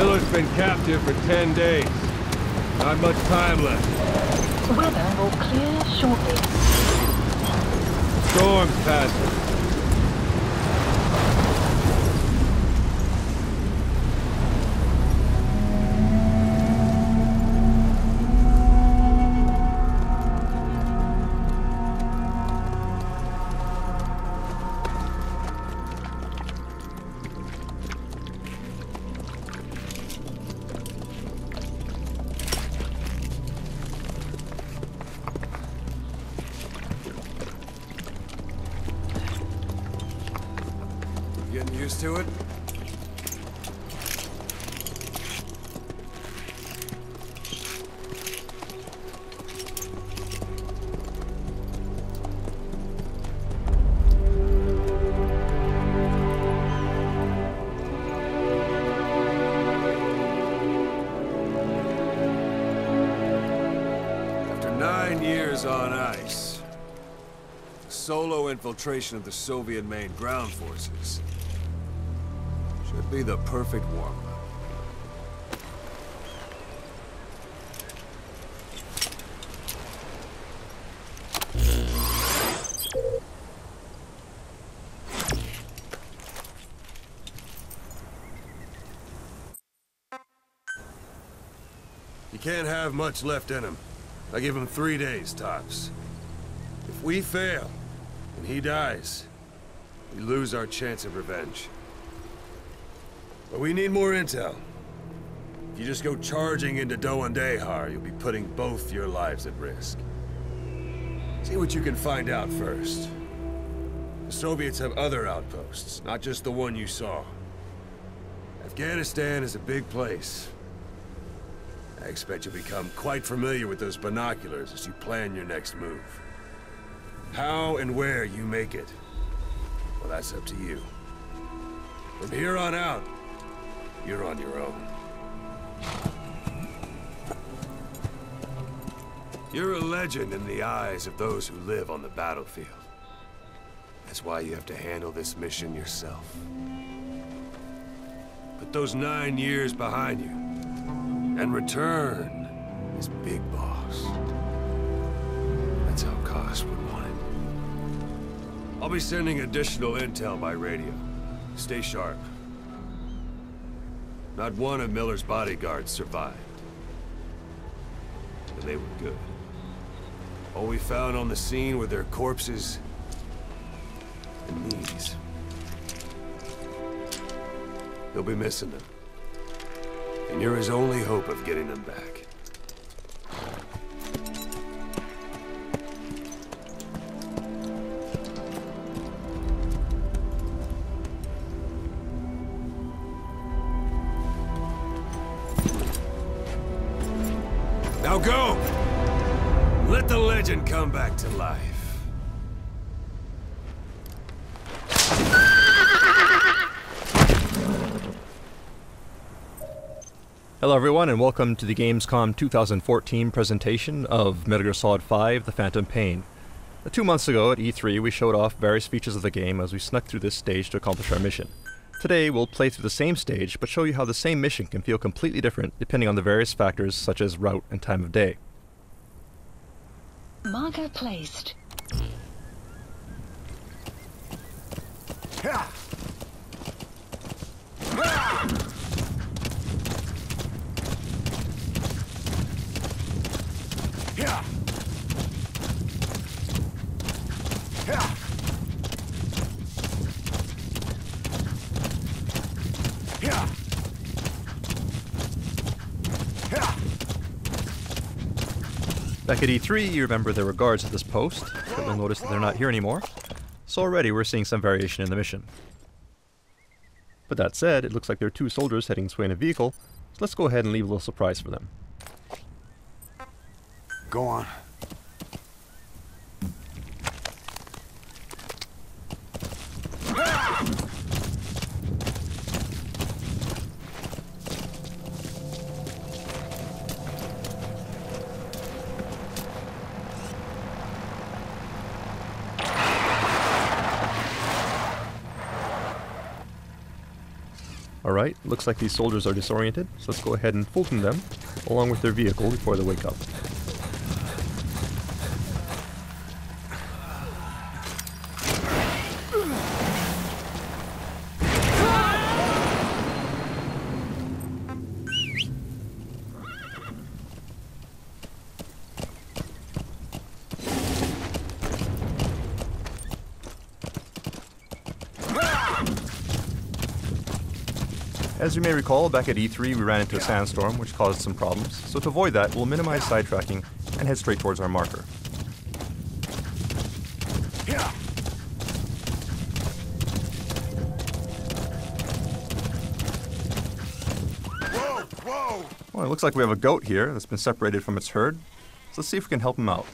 Miller's been captive for 10 days. Not much time left. The weather will clear shortly. Storm's passing. Getting used to it? After 9 years on ice, solo infiltration of the Soviet main ground forces should be the perfect warm-up. You can't have much left in him. I give him 3 days, tops. If we fail, and he dies, we lose our chance of revenge. But we need more intel. If you just go charging into Doandehar, you'll be putting both your lives at risk. See what you can find out first. The Soviets have other outposts, not just the one you saw. Afghanistan is a big place. I expect you'll become quite familiar with those binoculars as you plan your next move. How and where you make it, well, that's up to you. From here on out, you're on your own. You're a legend in the eyes of those who live on the battlefield. That's why you have to handle this mission yourself. Put those 9 years behind you, and return as Big Boss. That's how Koss would want it. I'll be sending additional intel by radio. Stay sharp. Not one of Miller's bodyguards survived. And they were good. All we found on the scene were their corpses and knees. You'll be missing them. And you're his only hope of getting them back. Now go! Let the legend come back to life. Hello everyone and welcome to the Gamescom 2014 presentation of Metal Gear Solid V: The Phantom Pain. 2 months ago at E3 we showed off various features of the game as we snuck through this stage to accomplish our mission. Today we'll play through the same stage but show you how the same mission can feel completely different depending on the various factors such as route and time of day. Marker placed. Back at E3, you remember there were guards at this post, but you'll notice that they're not here anymore, so already we're seeing some variation in the mission. But that said, it looks like there are 2 soldiers heading this way in a vehicle, so let's go ahead and leave a little surprise for them. Go on. Alright, looks like these soldiers are disoriented, so let's go ahead and Fulton them, along with their vehicle, before they wake up. As you may recall, back at E3 we ran into a sandstorm which caused some problems, so to avoid that we'll minimize sidetracking and head straight towards our marker. Well, it looks like we have a goat here that's been separated from its herd, so let's see if we can help him out.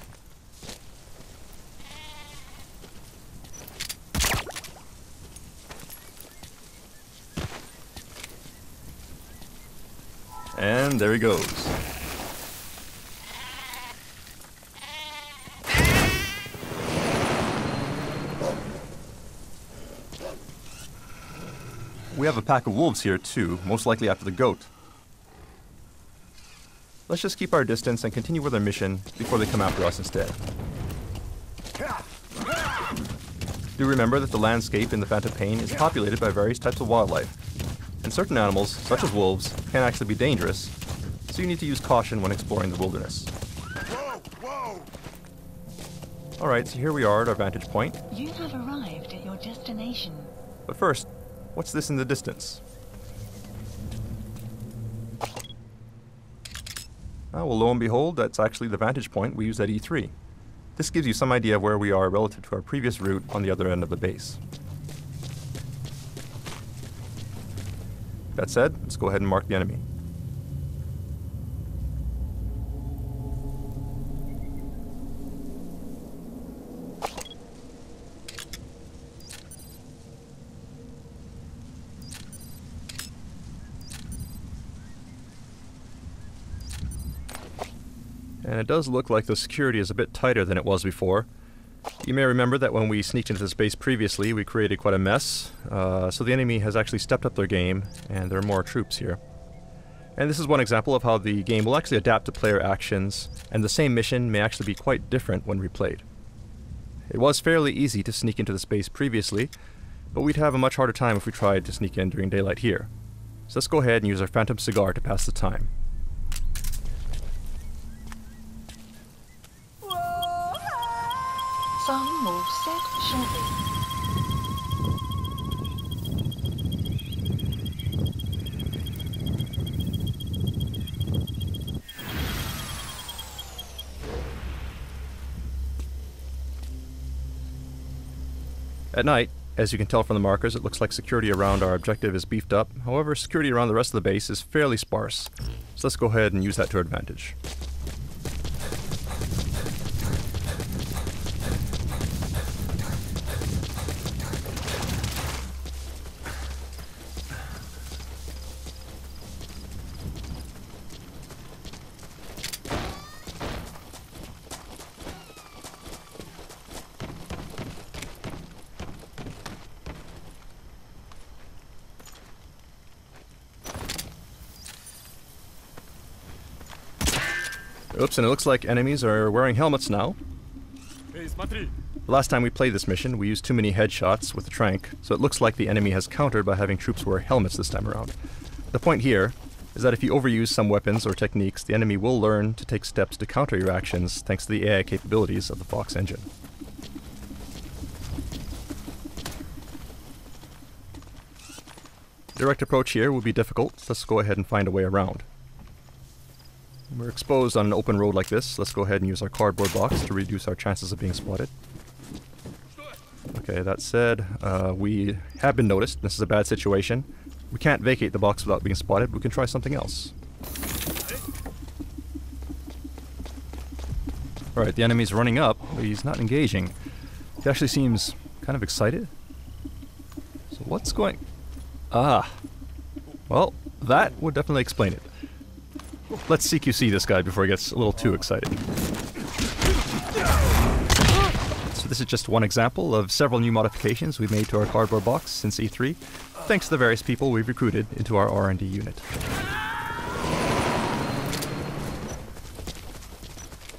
And there he goes. We have a pack of wolves here too, most likely after the goat. Let's just keep our distance and continue with our mission before they come after us instead. Do remember that the landscape in the Phantom Pain is populated by various types of wildlife. And certain animals, such as wolves, can actually be dangerous, so you need to use caution when exploring the wilderness. Alright, so here we are at our vantage point. You have arrived at your destination. But first, what's this in the distance? Well, lo and behold, that's actually the vantage point we used at E3. This gives you some idea of where we are relative to our previous route on the other end of the base. That said, let's go ahead and mark the enemy. And it does look like the security is a bit tighter than it was before. You may remember that when we sneaked into this base previously, we created quite a mess, so the enemy has actually stepped up their game, and there are more troops here. And this is one example of how the game will actually adapt to player actions, and the same mission may actually be quite different when replayed. It was fairly easy to sneak into the space previously, but we'd have a much harder time if we tried to sneak in during daylight here. So let's go ahead and use our Phantom cigar to pass the time. Some will set shortly. At night, as you can tell from the markers, it looks like security around our objective is beefed up. However, security around the rest of the base is fairly sparse. So let's go ahead and use that to our advantage. Oops, and it looks like enemies are wearing helmets now. The last time we played this mission, we used too many headshots with the trank, so it looks like the enemy has countered by having troops wear helmets this time around. The point here is that if you overuse some weapons or techniques, the enemy will learn to take steps to counter your actions thanks to the AI capabilities of the Fox engine. Direct approach here will be difficult, so let's go ahead and find a way around. We're exposed on an open road like this. Let's go ahead and use our cardboard box to reduce our chances of being spotted. Okay, that said, we have been noticed. This is a bad situation. We can't vacate the box without being spotted. We can try something else. Alright, the enemy's running up, but he's not engaging. He actually seems kind of excited. So what's going... Ah. Well, that would definitely explain it. Let's CQC this guy before he gets a little too excited. So this is just one example of several new modifications we've made to our cardboard box since E3. thanks to the various people we've recruited into our R&D unit.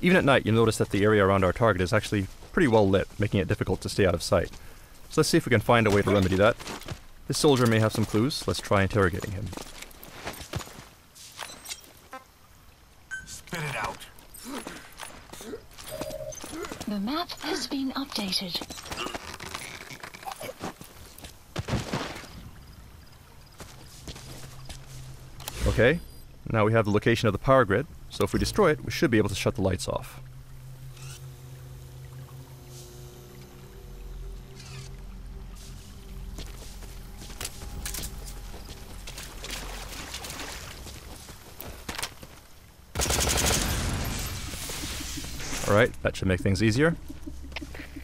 Even at night, you'll notice that the area around our target is actually pretty well lit, making it difficult to stay out of sight. So let's see if we can find a way to remedy that. This soldier may have some clues. Let's try interrogating him. Spit it out. The map has been updated. Okay, now we have the location of the power grid, so if we destroy it, we should be able to shut the lights off. Alright, that should make things easier.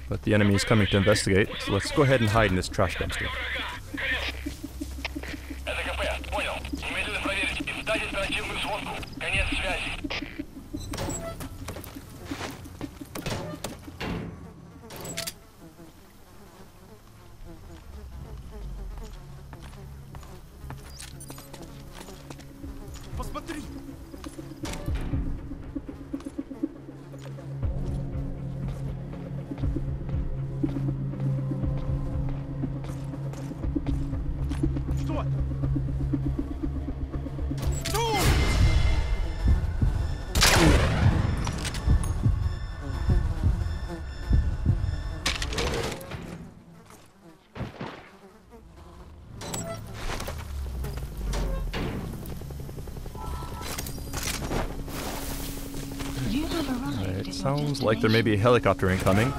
But the enemy is coming to investigate, so let's go ahead and hide in this trash dumpster. It sounds like there may be a helicopter incoming.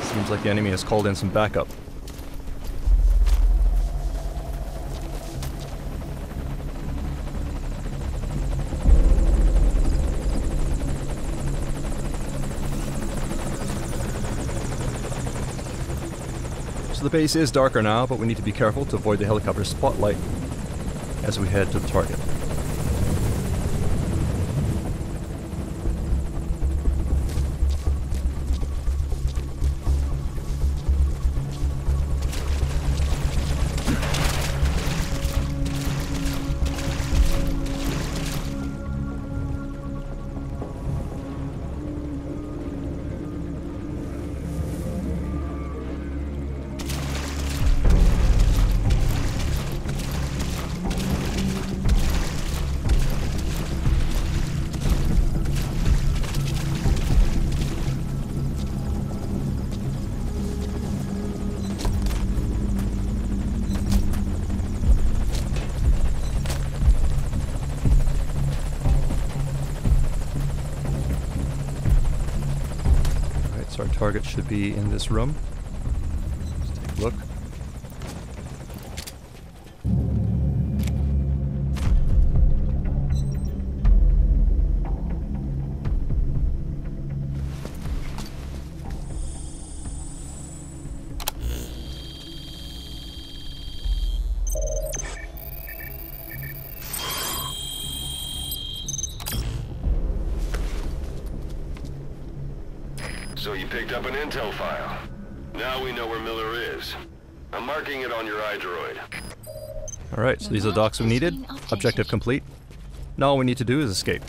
Seems like the enemy has called in some backup. So the base is darker now, but we need to be careful to avoid the helicopter's spotlight as we head to the target. So our target should be in this room. Let's take a look. So you picked up an intel file. Now we know where Miller is. I'm marking it on your iDroid. Alright, so these are the docs we needed. Objective complete. Now all we need to do is escape.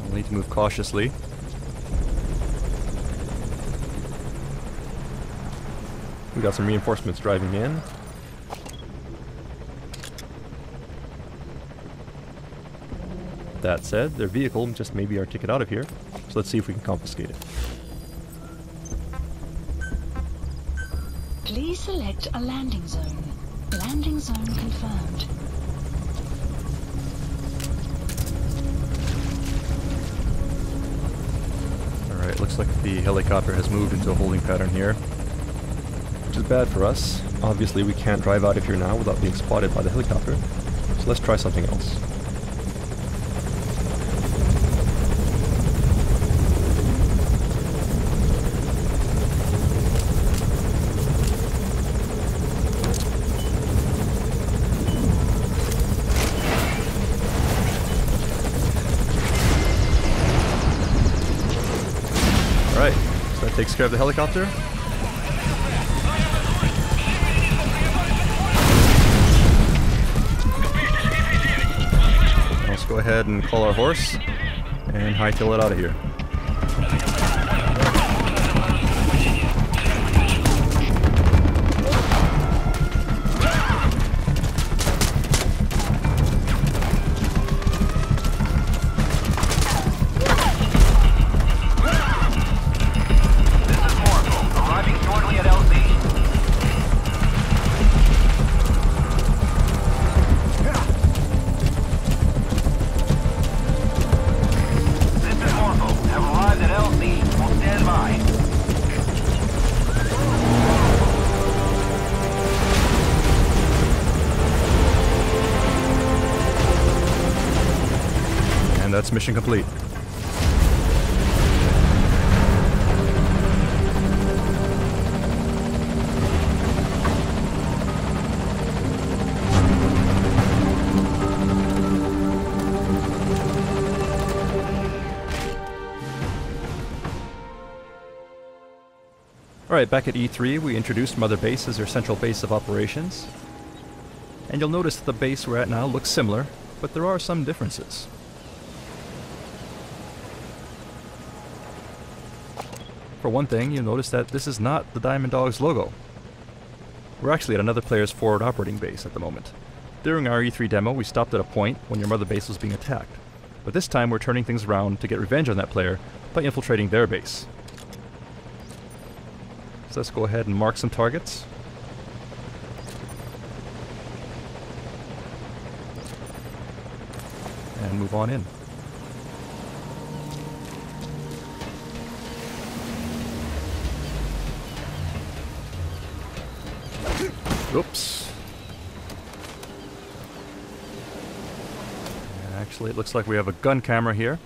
We'll need to move cautiously. We got some reinforcements driving in. That said, their vehicle just may be our ticket out of here, so let's see if we can confiscate it. Please select a landing zone. Landing zone confirmed. Alright, looks like the helicopter has moved into a holding pattern here, which is bad for us. Obviously we can't drive out of here now without being spotted by the helicopter, so let's try something else. takes care of the helicopter. Let's go ahead and call our horse and hightail it out of here. And that's mission complete. Alright, back at E3 we introduced Mother Base as our central base of operations. And you'll notice that the base we're at now looks similar, but there are some differences. For one thing, you'll notice that this is not the Diamond Dogs logo. We're actually at another player's forward operating base at the moment. During our E3 demo, we stopped at a point when your Mother Base was being attacked. But this time we're turning things around to get revenge on that player by infiltrating their base. So let's go ahead and mark some targets. And move on in. Oops. Actually, it looks like we have a gun camera here.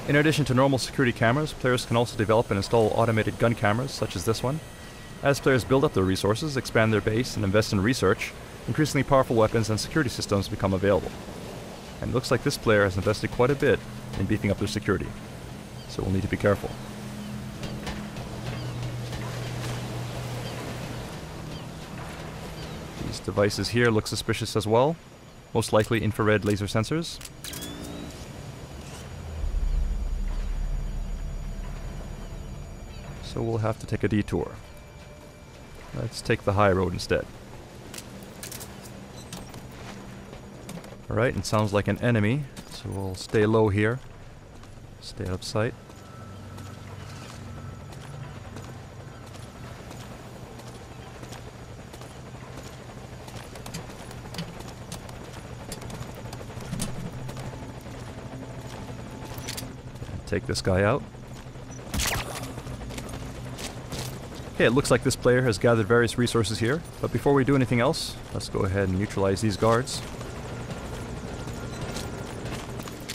In addition to normal security cameras, players can also develop and install automated gun cameras, such as this one. As players build up their resources, expand their base, and invest in research, increasingly powerful weapons and security systems become available. And it looks like this player has invested quite a bit in beefing up their security, so we'll need to be careful. These devices here look suspicious as well, most likely infrared laser sensors. So we'll have to take a detour. Let's take the high road instead. Alright, it sounds like an enemy, so we'll stay low here. Stay out of sight. Take this guy out. Okay, it looks like this player has gathered various resources here, but before we do anything else, let's go ahead and neutralize these guards.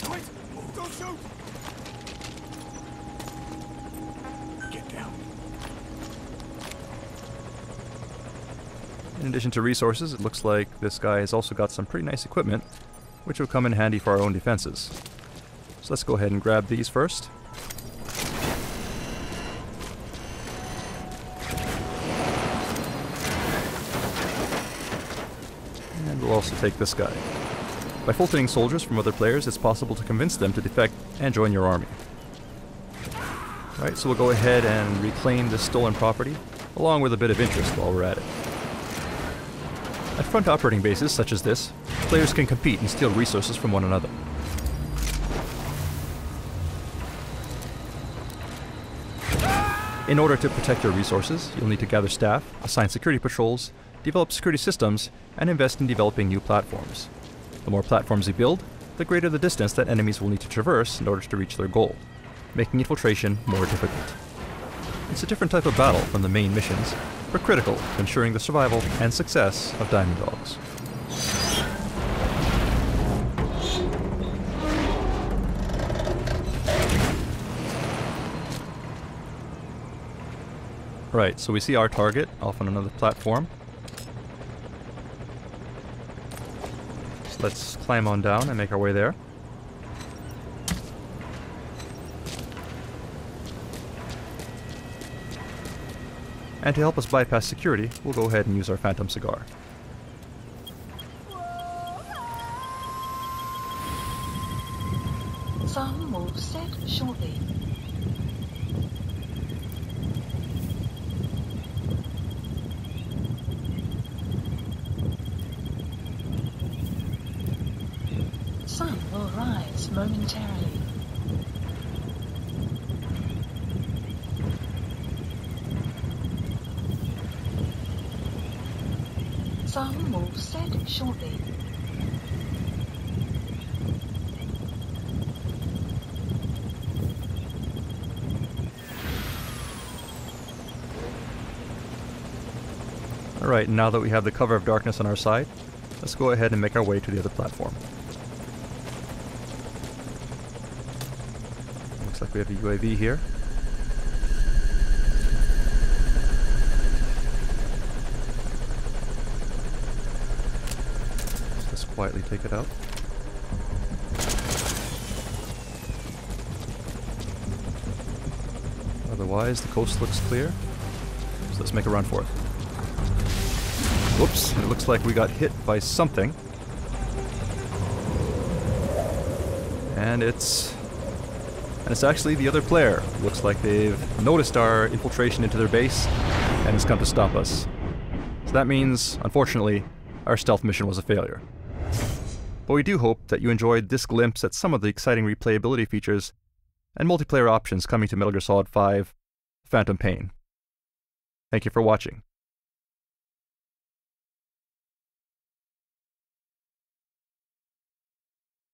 Wait! Don't shoot! Get down. In addition to resources, it looks like this guy has also got some pretty nice equipment, which will come in handy for our own defenses. So let's go ahead and grab these first. And we'll also take this guy. By filtering soldiers from other players, it's possible to convince them to defect and join your army. Alright, so we'll go ahead and reclaim this stolen property, along with a bit of interest while we're at it. At front operating bases such as this, players can compete and steal resources from one another. In order to protect your resources, you'll need to gather staff, assign security patrols, develop security systems, and invest in developing new platforms. The more platforms you build, the greater the distance that enemies will need to traverse in order to reach their goal, making infiltration more difficult. It's a different type of battle from the main missions, but critical to ensuring the survival and success of Diamond Dogs. Right, so we see our target off on another platform. So let's climb on down and make our way there. And to help us bypass security, we'll go ahead and use our Phantom cigar. Some will set shortly. Sun will rise momentarily. Sun will set shortly. Alright, now that we have the cover of darkness on our side, let's go ahead and make our way to the other platform. Looks like we have a UAV here. Let's just quietly take it out. Otherwise, the coast looks clear. So let's make a run for it. Whoops, it looks like we got hit by something. And it's actually the other player. Looks like they've noticed our infiltration into their base and has come to stop us. So that means, unfortunately, our stealth mission was a failure. But we do hope that you enjoyed this glimpse at some of the exciting replayability features and multiplayer options coming to Metal Gear Solid V: Phantom Pain. Thank you for watching.